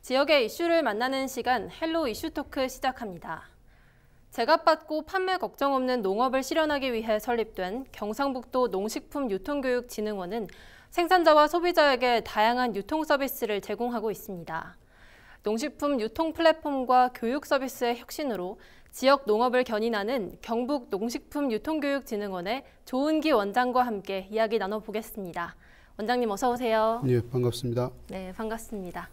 지역의 이슈를 만나는 시간 헬로 이슈 토크 시작합니다. 제값받고 판매 걱정 없는 농업을 실현하기 위해 설립된 경상북도 농식품유통교육진흥원은 생산자와 소비자에게 다양한 유통 서비스를 제공하고 있습니다. 농식품 유통 플랫폼과 교육 서비스의 혁신으로 지역 농업을 견인하는 경북 농식품유통교육진흥원의 조은기 원장과 함께 이야기 나눠보겠습니다. 원장님 어서 오세요. 네, 반갑습니다. 네, 반갑습니다.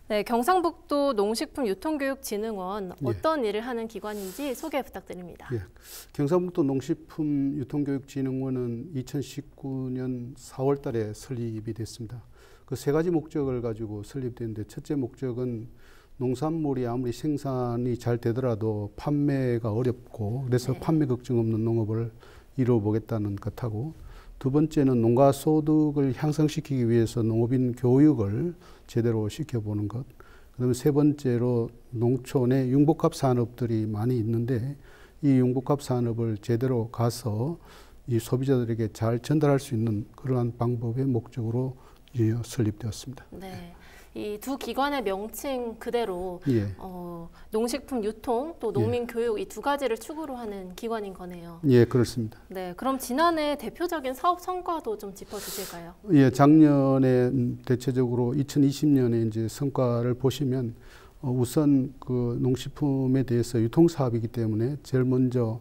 네, 경상북도 농식품유통교육진흥원 어떤 일을 하는 기관인지 소개 부탁드립니다. 예, 경상북도 농식품유통교육진흥원은 2019년 4월 달에 설립이 됐습니다. 그 세 가지 목적을 가지고 설립됐는데 첫째 목적은 농산물이 아무리 생산이 잘 되더라도 판매가 어렵고 그래서 판매 걱정 없는 농업을 이루어보겠다는 것하고 두 번째는 농가 소득을 향상시키기 위해서 농업인 교육을 제대로 시켜보는 것. 그다음에 세 번째로 농촌에 융복합 산업들이 많이 있는데 이 융복합 산업을 제대로 가서 이 소비자들에게 잘 전달할 수 있는 그러한 방법의 목적으로 설립되었습니다. 네. 이 두 기관의 명칭 그대로 농식품 유통 또 농민 교육 이 두 가지를 축으로 하는 기관인 거네요. 예, 그렇습니다. 네, 그럼 지난해 대표적인 사업 성과도 좀 짚어주실까요? 예, 작년에 대체적으로 2020년에 이제 성과를 보시면 우선 그 농식품에 대해서 유통 사업이기 때문에 제일 먼저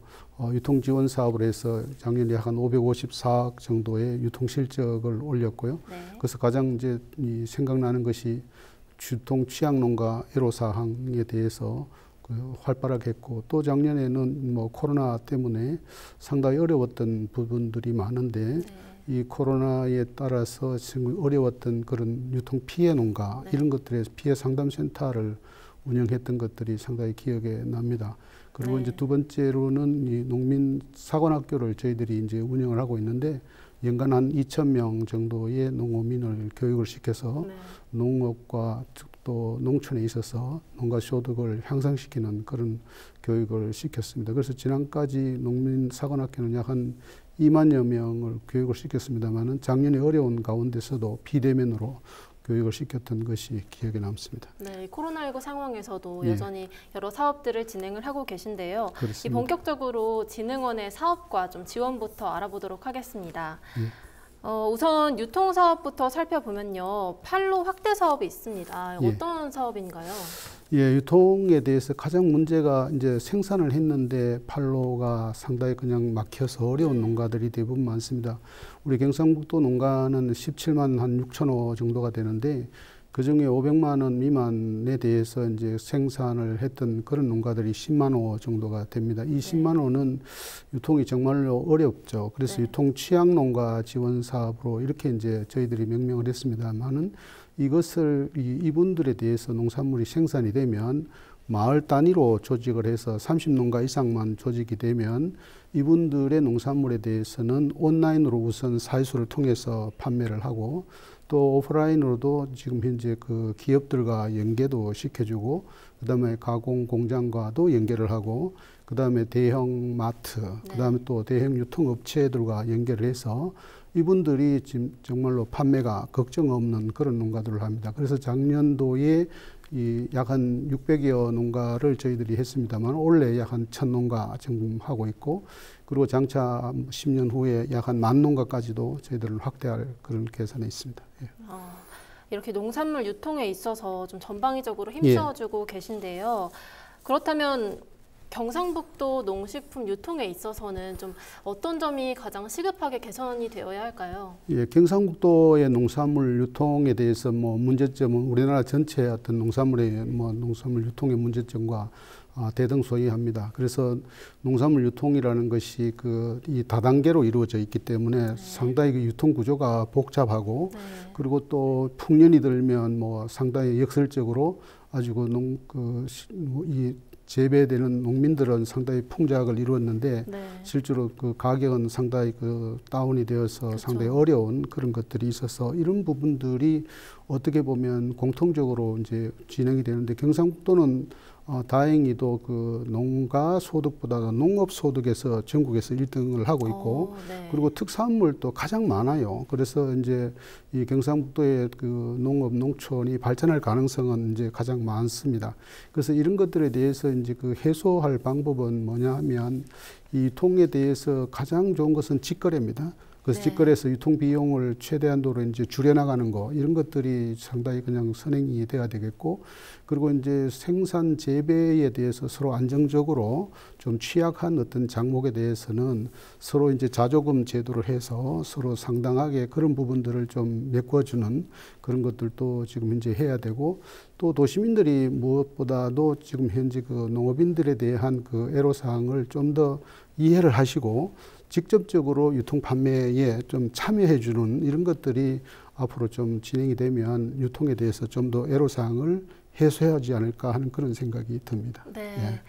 유통 지원 사업을 해서 작년에 한 554억 정도의 유통 실적을 올렸고요. 그래서 가장 이제 생각나는 것이 유통 취약 농가 애로사항에 대해서 활발하게 했고 또 작년에는 뭐 코로나 때문에 상당히 어려웠던 부분들이 많은데 이 코로나에 따라서 지금 어려웠던 그런 유통 피해 농가 이런 것들에 피해 상담센터를 운영했던 것들이 상당히 기억에 납니다. 그리고 이제 두 번째로는 이 농민 사관학교를 저희들이 이제 운영을 하고 있는데 연간 한 2,000명 정도의 농어민을 교육을 시켜서 농업과 또 농촌에 있어서 농가 소득을 향상시키는 그런 교육을 시켰습니다. 그래서 지난까지 농민 사관학교는 약 한 2만여 명을 교육을 시켰습니다만은 작년에 어려운 가운데서도 비대면으로 교육을 시켰던 것이 기억에 남습니다. 네, 코로나19 상황에서도 여전히 여러 사업들을 진행을 하고 계신데요. 이 본격적으로 진흥원의 사업과 좀 지원부터 알아보도록 하겠습니다. 우선 유통 사업부터 살펴보면요, 판로 확대 사업이 있습니다. 어떤 사업인가요? 예, 유통에 대해서 가장 문제가 이제 생산을 했는데 판로가 상당히 그냥 막혀서 어려운 농가들이 대부분 많습니다. 우리 경상북도 농가는 17만 한 6천호 정도가 되는데 그 중에 500만 원 미만에 대해서 이제 생산을 했던 그런 농가들이 10만 호 정도가 됩니다. 이 10만 호는 유통이 정말로 어렵죠. 그래서 유통 취약 농가 지원 사업으로 이렇게 이제 저희들이 명명을 했습니다만은 이것을 이분들에 대해서 농산물이 생산이 되면 마을 단위로 조직을 해서 30농가 이상만 조직이 되면 이분들의 농산물에 대해서는 온라인으로 우선 사이수를 통해서 판매를 하고 또 오프라인으로도 지금 현재 그 기업들과 연계도 시켜주고 그다음에 가공 공장과도 연계를 하고 그다음에 대형 마트 그다음에 또 대형 유통업체들과 연결을 해서 이분들이 지금 정말로 판매가 걱정 없는 그런 농가들을 합니다. 그래서 작년도에 약 한 600여 농가를 저희들이 했습니다만 올해 약 한 1,000농가 정도 하고 있고 그리고 장차 10년 후에 약 한 10,000농가까지도 저희들을 확대할 그런 계산에 있습니다. 이렇게 농산물 유통에 있어서 좀 전방위적으로 힘써주고 계신데요. 그렇다면 경상북도 농식품 유통에 있어서는 좀 어떤 점이 가장 시급하게 개선이 되어야 할까요? 예, 경상북도의 농산물 유통에 대해서 뭐 문제점은 우리나라 전체의 어떤 농산물의 농산물 유통의 문제점과 대등소이합니다. 그래서 농산물 유통이라는 것이 이 다단계로 이루어져 있기 때문에 상당히 그 유통 구조가 복잡하고 그리고 또 풍년이 들면 상당히 역설적으로 아주 이 재배되는 농민들은 상당히 풍작을 이루었는데 실제로 그 가격은 상당히 다운이 되어서 상당히 어려운 그런 것들이 있어서 이런 부분들이 어떻게 보면 공통적으로 이제 진행이 되는데 경상북도는 다행히도 그 농가 소득보다도 농업 소득에서 전국에서 1등을 하고 있고 네. 그리고 특산물도 가장 많아요. 그래서 이제 이 경상북도의 그 농업 농촌이 발전할 가능성은 이제 가장 많습니다. 그래서 이런 것들에 대해서 이제 그 해소할 방법은 뭐냐 하면 이 통에 대해서 가장 좋은 것은 직거래입니다. 그래서 네. 직거래에서 유통 비용을 최대한도로 이제 줄여나가는 거 이런 것들이 상당히 그냥 선행이 돼야 되겠고 그리고 이제 생산 재배에 대해서 서로 안정적으로 좀 취약한 어떤 작목에 대해서는 서로 이제 자조금 제도를 해서 서로 상당하게 그런 부분들을 좀 메꿔주는 그런 것들도 지금 현재 해야 되고 또 도시민들이 무엇보다도 지금 현재 그 농업인들에 대한 그 애로사항을 좀 더 이해를 하시고 직접적으로 유통 판매에 좀 참여해 주는 이런 것들이 앞으로 좀 진행이 되면 유통에 대해서 좀 더 애로사항을 해소하지 않을까 하는 그런 생각이 듭니다. 네. 예.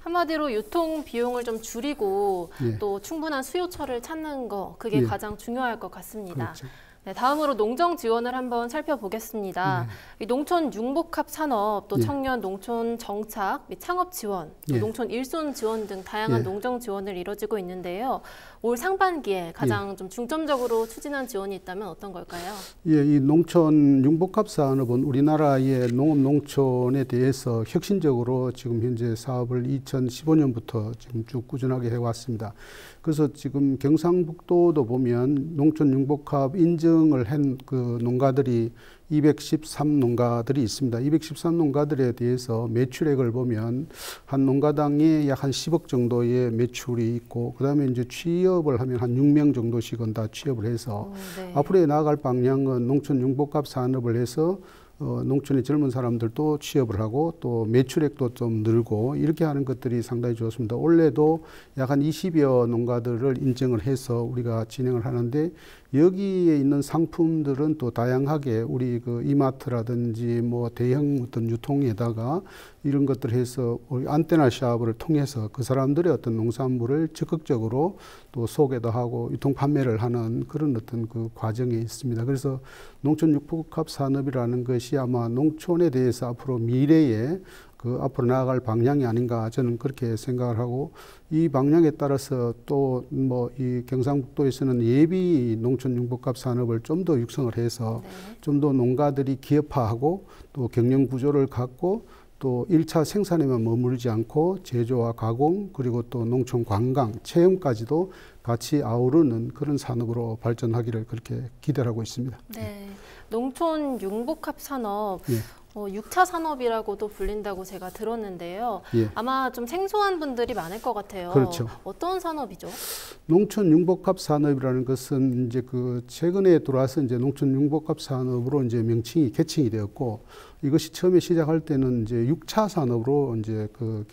한마디로 유통 비용을 좀 줄이고 예. 또 충분한 수요처를 찾는 거 그게 예. 가장 중요할 것 같습니다. 그렇죠. 네, 다음으로 농정 지원을 한번 살펴보겠습니다. 이 농촌 융복합 산업, 또 예. 청년 농촌 정착, 및 창업 지원, 또 예. 농촌 일손 지원 등 다양한 예. 농정 지원을 이뤄지고 있는데요. 올 상반기에 가장 좀 중점적으로 추진한 지원이 있다면 어떤 걸까요? 예, 이 농촌 융복합 산업은 우리나라의 농업 농촌에 대해서 혁신적으로 지금 현재 사업을 2015년부터 지금 쭉 꾸준하게 해왔습니다. 그래서 지금 경상북도도 보면 농촌 융복합 인증을 한 그 농가들이 213 농가들이 있습니다. 213 농가들에 대해서 매출액을 보면 한 농가당에 약 한 10억 정도의 매출이 있고 그다음에 이제 취업을 하면 한 6명 정도씩은 다 취업을 해서 네. 앞으로 나아갈 방향은 농촌 융복합 산업을 해서 농촌의 젊은 사람들도 취업을 하고 또 매출액도 좀 늘고 이렇게 하는 것들이 상당히 좋습니다. 올해도 약 한 20여 농가들을 인증을 해서 우리가 진행을 하는데 여기에 있는 상품들은 또 다양하게 우리 그 이마트라든지 뭐 대형 어떤 유통에다가 이런 것들 해서 우리 안테나 샵을 통해서 그 사람들의 어떤 농산물을 적극적으로 또 소개도 하고 유통 판매를 하는 그런 어떤 그 과정에 있습니다. 그래서 농촌 융복합 산업이라는 것이 아마 농촌에 대해서 앞으로 미래에 그 앞으로 나아갈 방향이 아닌가 저는 그렇게 생각을 하고 이 방향에 따라서 또 뭐 이 경상북도에서는 예비 농촌 융복합 산업을 좀 더 육성을 해서 좀 더 농가들이 기업화하고 또 경영 구조를 갖고 또 1차 생산에만 머무르지 않고 제조와 가공 그리고 또 농촌 관광 체험까지도 같이 아우르는 그런 산업으로 발전하기를 그렇게 기대를 하고 있습니다. 네. 농촌 융복합 산업. 예. 6차 산업이라고도 불린다고 제가 들었는데요. 예. 아마 좀 생소한 분들이 많을 것 같아요. 그렇죠. 어떤 산업이죠? 농촌 융복합 산업이라는 것은 이제 그 최근에 들어와서 이제 농촌 융복합 산업으로 이제 명칭이 개칭이 되었고 이것이 처음에 시작할 때는 이제 6차 산업으로 이제 그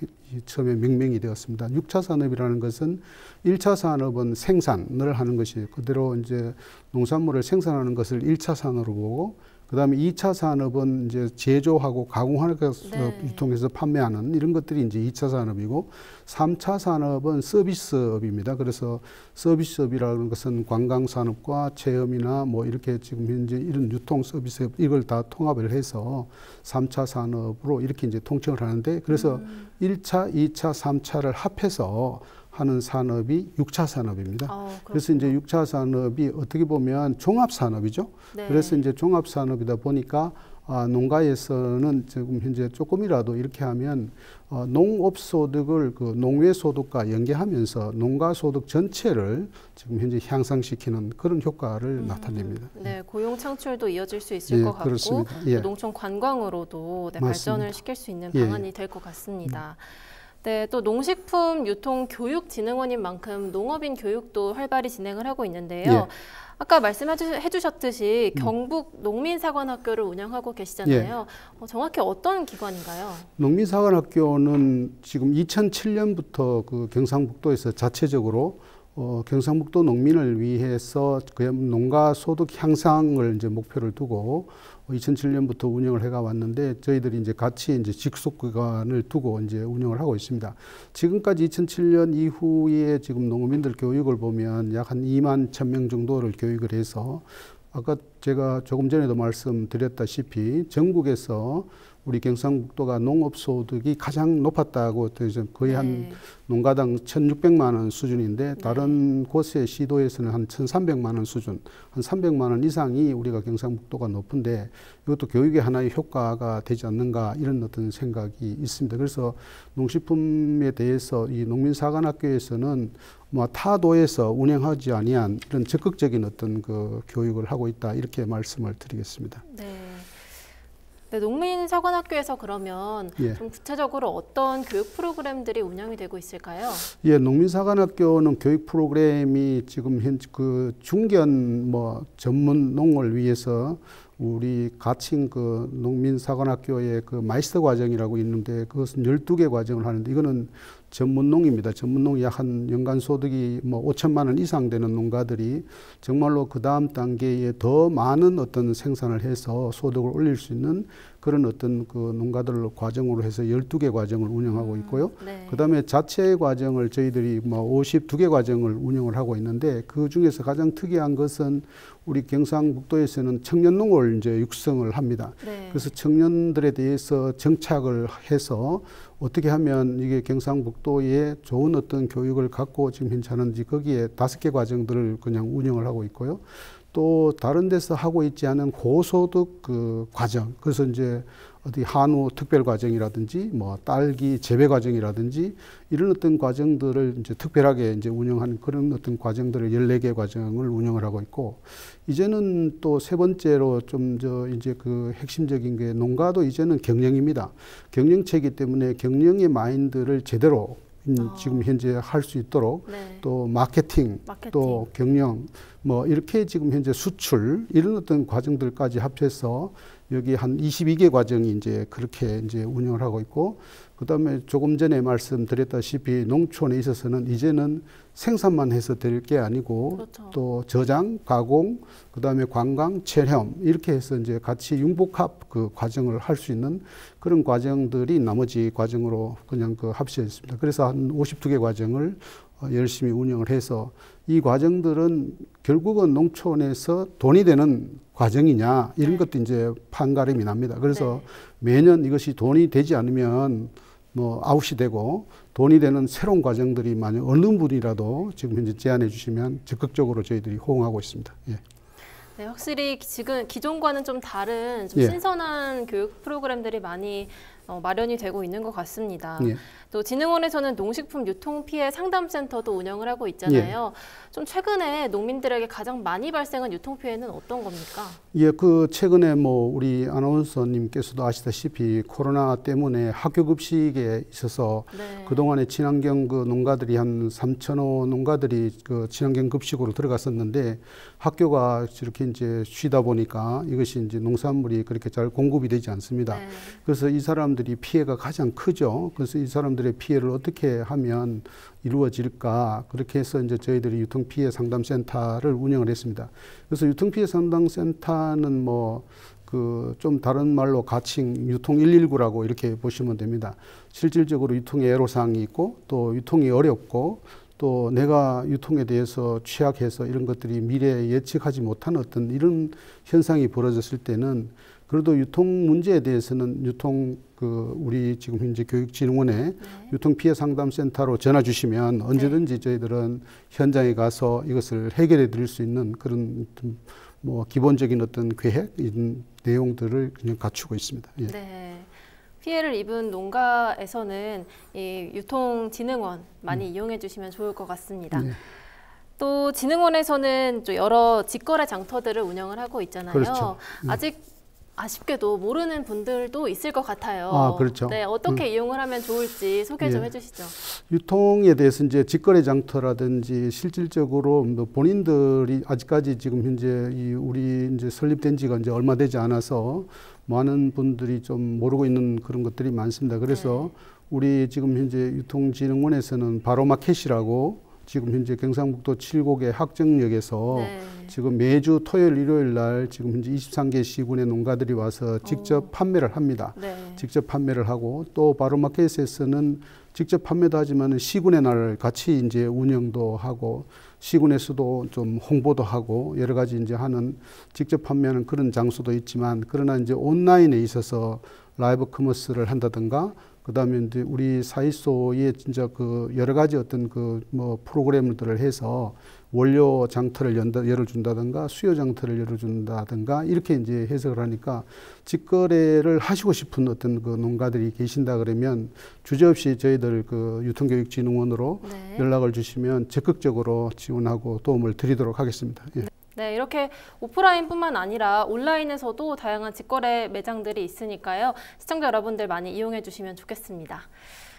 처음에 명명이 되었습니다. 6차 산업이라는 것은 1차 산업은 생산을 하는 것이 그대로 이제 농산물을 생산하는 것을 1차 산업으로 보고 그다음에 2차 산업은 이제 제조하고 가공하는 것을 유통해서 판매하는 이런 것들이 이제 2차 산업이고 3차 산업은 서비스업입니다. 그래서 서비스업이라는 것은 관광 산업과 체험이나 뭐 이렇게 지금 현재 이런 유통 서비스업 이걸 다 통합을 해서 3차 산업으로 이렇게 이제 통칭을 하는데 그래서 1차, 2차, 3차를 합해서 하는 산업이 6차 산업입니다. 그래서 이제 6차 산업이 어떻게 보면 종합 산업이죠. 네. 그래서 이제 종합 산업이다 보니까 농가에서는 지금 현재 조금이라도 이렇게 하면 농업 소득을 그 농외 소득과 연계하면서 농가 소득 전체를 지금 현재 향상시키는 그런 효과를 나타냅니다. 네, 고용 창출도 이어질 수 있을 것 같고 그렇습니다. 예. 농촌 관광으로도 발전을 시킬 수 있는 방안이 될 것 같습니다. 네, 또 농식품 유통 교육진흥원인 만큼 농업인 교육도 활발히 진행을 하고 있는데요. 예. 아까 말씀해 주셨듯이 경북 농민사관학교를 운영하고 계시잖아요. 정확히 어떤 기관인가요? 농민사관학교는 지금 2007년부터 그 경상북도에서 자체적으로 경상북도 농민을 위해서 그 농가 소득 향상을 이제 목표를 두고 2007년부터 운영을 해가 왔는데 저희들이 이제 같이 이제 직속 기관을 두고 이제 운영을 하고 있습니다. 지금까지 2007년 이후에 지금 농민들 교육을 보면 약 한 2만 1,000명 정도를 교육을 해서 아까 제가 조금 전에도 말씀드렸다시피 전국에서 우리 경상북도가 농업소득이 가장 높았다고 거의 한 농가당 1,600만 원 수준인데 다른 곳의 시도에서는 한 1,300만 원 수준, 한 300만 원 이상이 우리가 경상북도가 높은데 이것도 교육의 하나의 효과가 되지 않는가 이런 어떤 생각이 있습니다. 그래서 농식품에 대해서 이 농민사관학교에서는 뭐 타도에서 운영하지 아니한 이런 적극적인 어떤 그 교육을 하고 있다 이렇게 말씀을 드리겠습니다. 네, 농민사관학교에서 그러면 예. 좀 구체적으로 어떤 교육 프로그램들이 운영이 되고 있을까요? 예, 농민사관학교는 교육 프로그램이 지금 현재 그 중견 뭐 전문 농을 위해서 우리 가칭 그 농민사관학교의 그 마이스터 과정이라고 있는데 그것은 12개 과정을 하는데 이거는 전문농입니다. 전문농이 약 한 연간 소득이 뭐 5천만 원 이상 되는 농가들이 정말로 그 다음 단계에 더 많은 어떤 생산을 해서 소득을 올릴 수 있는 그런 어떤 그 농가들 과정으로 해서 12개 과정을 운영하고 있고요. 그 다음에 자체 과정을 저희들이 뭐 52개 과정을 운영을 하고 있는데 그 중에서 가장 특이한 것은 우리 경상북도에서는 청년농을 이제 육성을 합니다. 그래서 청년들에 대해서 정착을 해서 어떻게 하면 이게 경상북도에 좋은 어떤 교육을 갖고 지금 현재 하는지 거기에 5개 과정들을 그냥 운영을 하고 있고요. 또 다른 데서 하고 있지 않은 고소득 그 과정. 그래서 이제 어디 한우 특별 과정이라든지 뭐 딸기 재배 과정이라든지 이런 어떤 과정들을 이제 특별하게 이제 운영하는 그런 어떤 과정들을 14개 과정을 운영을 하고 있고 이제는 또 세 번째로 좀 이제 그 핵심적인 게 농가도 이제는 경영입니다. 경영체이기 때문에 경영의 마인드를 제대로 지금 현재 할 수 있도록 또 마케팅, 또 경영 뭐 이렇게 지금 현재 수출 이런 어떤 과정들까지 합쳐서 여기 한 22개 과정이 이제 그렇게 이제 운영을 하고 있고 그다음에 조금 전에 말씀드렸다시피 농촌에 있어서는 이제는 생산만 해서 될 게 아니고 또 저장, 가공, 그다음에 관광, 체험 이렇게 해서 이제 같이 융복합 그 과정을 할 수 있는 그런 과정들이 나머지 과정으로 그냥 그 합쳐져 있습니다. 그래서 한 52개 과정을 열심히 운영을 해서 이 과정들은 결국은 농촌에서 돈이 되는 과정이냐 이런 것도 이제 판가름이 납니다. 그래서 매년 이것이 돈이 되지 않으면 뭐 아웃이 되고 돈이 되는 새로운 과정들이 만약 어느 분이라도 지금 현재 제안해 주시면 적극적으로 저희들이 호응하고 있습니다. 예. 네, 확실히 지금 기존과는 좀 다른 좀 신선한 교육 프로그램들이 많이 마련이 되고 있는 것 같습니다. 또 진흥원에서는 농식품 유통 피해 상담센터도 운영을 하고 있잖아요. 좀 최근에 농민들에게 가장 많이 발생한 유통 피해는 어떤 겁니까? 예, 그 최근에 뭐 우리 아나운서님께서도 아시다시피 코로나 때문에 학교 급식에 있어서 그동안에 친환경 그 농가들이 한 3,000호 농가들이 그 친환경 급식으로 들어갔었는데 학교가 이렇게 이제 쉬다 보니까 이것이 이제 농산물이 그렇게 잘 공급이 되지 않습니다. 그래서 이 사람들이 피해가 가장 크죠. 그래서 이 사람들의 피해를 어떻게 하면 이루어질까 그렇게 해서 이제 저희들이 유통피해 상담센터를 운영을 했습니다. 그래서 유통피해 상담센터는 뭐 그 좀 다른 말로 가칭 유통 119라고 이렇게 보시면 됩니다. 실질적으로 유통에 애로사항이 있고 또 유통이 어렵고 또 내가 유통에 대해서 취약해서 이런 것들이 미래에 예측하지 못한 어떤 이런 현상이 벌어졌을 때는 그래도 유통 문제에 대해서는 유통 그 우리 지금 현재 교육진흥원에 유통피해 상담센터로 전화 주시면 언제든지 저희들은 현장에 가서 이것을 해결해 드릴 수 있는 그런 뭐 기본적인 어떤 계획 이런 내용들을 그냥 갖추고 있습니다. 예. 네. 피해를 입은 농가에서는 이 유통진흥원 많이 이용해 주시면 좋을 것 같습니다. 또 진흥원에서는 또 여러 직거래 장터들을 운영을 하고 있잖아요. 그렇죠. 아직 아쉽게도 모르는 분들도 있을 것 같아요. 아, 그렇죠. 네, 어떻게 이용을 하면 좋을지 소개 좀 해주시죠. 유통에 대해서 이제 직거래 장터라든지 실질적으로 뭐 본인들이 아직까지 지금 현재 우리 이제 설립된 지가 이제 얼마 되지 않아서 많은 분들이 좀 모르고 있는 그런 것들이 많습니다. 그래서 우리 지금 현재 유통진흥원에서는 바로마켓이라고 지금 현재 경상북도 7곡의 학정역에서 지금 매주 토요일, 일요일 날 지금 현재 23개 시군의 농가들이 와서 직접 판매를 합니다. 직접 판매를 하고 또 바로마켓에서는 직접 판매도 하지만 시군의 날 같이 이제 운영도 하고 시군에서도 좀 홍보도 하고 여러 가지 이제 하는 직접 판매하는 그런 장소도 있지만 그러나 이제 온라인에 있어서 라이브 커머스를 한다든가 그다음에 이제 우리 사이소에 진짜 그 여러 가지 어떤 그 뭐 프로그램들을 해서 원료 장터를 열어준다든가 수요 장터를 열어준다든가 이렇게 이제 해석을 하니까 직거래를 하시고 싶은 어떤 그 농가들이 계신다 그러면 주저없이 저희들 그 유통교육진흥원으로 네. 연락을 주시면 적극적으로 지원하고 도움을 드리도록 하겠습니다. 예. 네, 이렇게 오프라인뿐만 아니라 온라인에서도 다양한 직거래 매장들이 있으니까요. 시청자 여러분들 많이 이용해 주시면 좋겠습니다.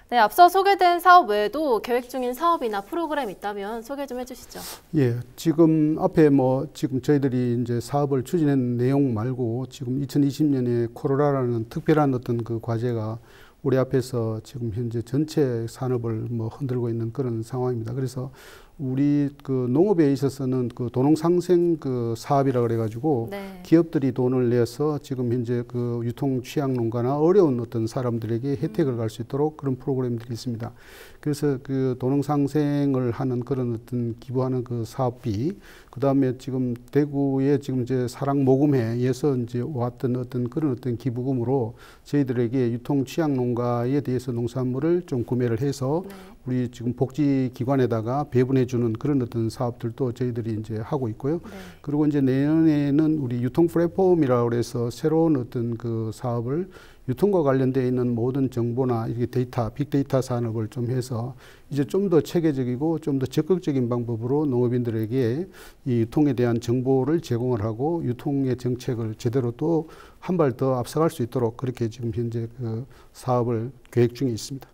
네, 앞서 소개된 사업 외에도 계획 중인 사업이나 프로그램 있다면 소개 좀 해주시죠. 예, 지금 앞에 뭐 지금 저희들이 이제 사업을 추진한 내용 말고 지금 2020년에 코로나라는 특별한 어떤 그 과제가 우리 앞에서 지금 현재 전체 산업을 뭐 흔들고 있는 그런 상황입니다. 그래서 우리 그 농업에 있어서는 그 도농상생 그 사업이라 그래가지고 네. 기업들이 돈을 내서 지금 현재 그 유통 취약 농가나 어려운 어떤 사람들에게 혜택을 갈 수 있도록 그런 프로그램들이 있습니다. 그래서 그 도농상생을 하는 그런 어떤 기부하는 그 사업비, 그 다음에 지금 대구에 지금 이제 사랑 모금회에서 이제 왔던 어떤 그런 어떤 기부금으로 저희들에게 유통 취약 농가에 대해서 농산물을 좀 구매를 해서 네. 우리 지금 복지기관에다가 배분해 주는 그런 어떤 사업들도 저희들이 이제 하고 있고요. 네. 그리고 이제 내년에는 우리 유통 플랫폼이라고 해서 새로운 어떤 그 사업을 유통과 관련되어 있는 모든 정보나 이게 데이터, 빅데이터 산업을 좀 해서 이제 좀 더 체계적이고 좀 더 적극적인 방법으로 농업인들에게 이 유통에 대한 정보를 제공을 하고 유통의 정책을 제대로 또 한 발 더 앞서갈 수 있도록 그렇게 지금 현재 그 사업을 계획 중에 있습니다.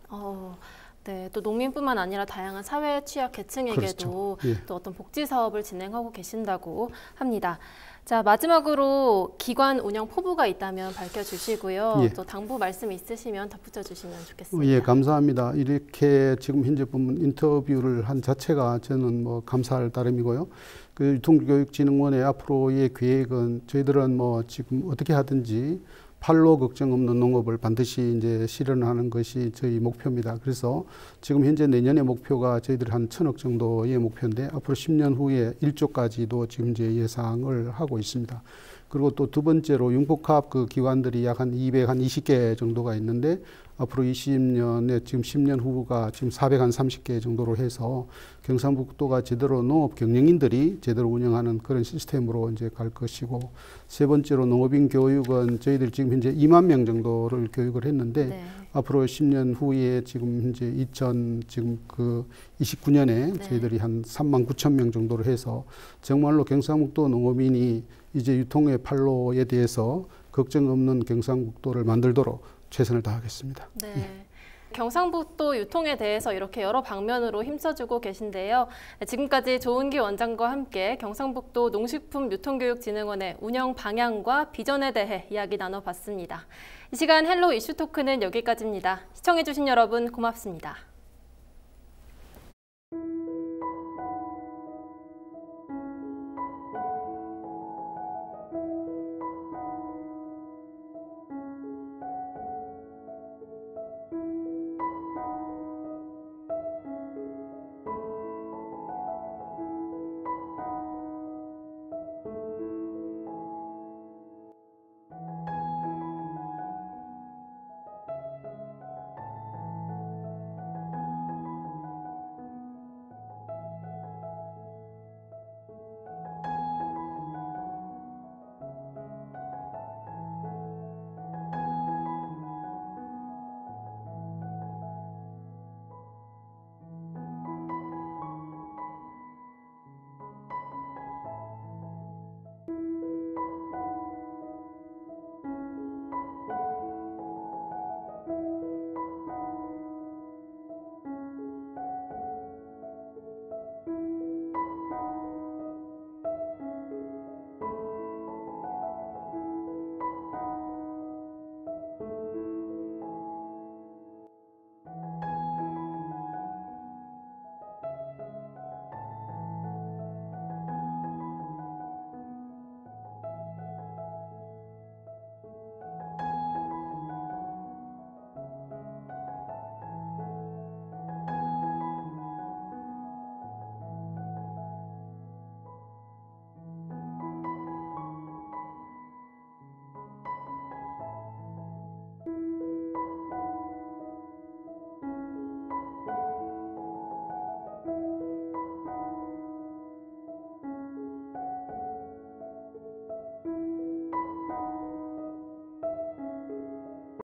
네, 또 농민뿐만 아니라 다양한 사회 취약 계층에게도 그렇죠. 예. 또 어떤 복지 사업을 진행하고 계신다고 합니다. 자, 마지막으로 기관 운영 포부가 있다면 밝혀주시고요. 예. 또 당부 말씀 있으시면 덧붙여 주시면 좋겠습니다. 예, 감사합니다. 이렇게 지금 현재 보면 인터뷰를 한 자체가 저는 뭐 감사할 따름이고요. 그 유통교육진흥원의 앞으로의 계획은 저희들은 뭐 지금 어떻게 하든지 팔로 걱정 없는 농업을 반드시 이제 실현하는 것이 저희 목표입니다. 그래서 지금 현재 내년의 목표가 저희들 한 1,000억 정도의 목표인데 앞으로 10년 후에 1조까지도 지금 이제 예상을 하고 있습니다. 그리고 또 두 번째로 융복합 그 기관들이 약 한 220개 정도가 있는데 앞으로 20년에 지금 10년 후가 지금 430개 정도로 해서 경상북도가 제대로 농업 경영인들이 제대로 운영하는 그런 시스템으로 이제 갈 것이고 세 번째로 농업인 교육은 저희들 지금 현재 2만 명 정도를 교육을 했는데 네. 앞으로 10년 후에 지금 현재 29년에 네. 저희들이 한 3만 9천 명 정도로 해서 정말로 경상북도 농업인이 이제 유통의 팔로에 대해서 걱정 없는 경상북도를 만들도록 최선을 다하겠습니다. 네. 예. 경상북도 유통에 대해서 이렇게 여러 방면으로 힘써주고 계신데요. 지금까지 조은기 원장과 함께 경상북도 농식품유통교육진흥원의 운영 방향과 비전에 대해 이야기 나눠봤습니다. 이 시간 헬로 이슈토크는 여기까지입니다. 시청해주신 여러분 고맙습니다.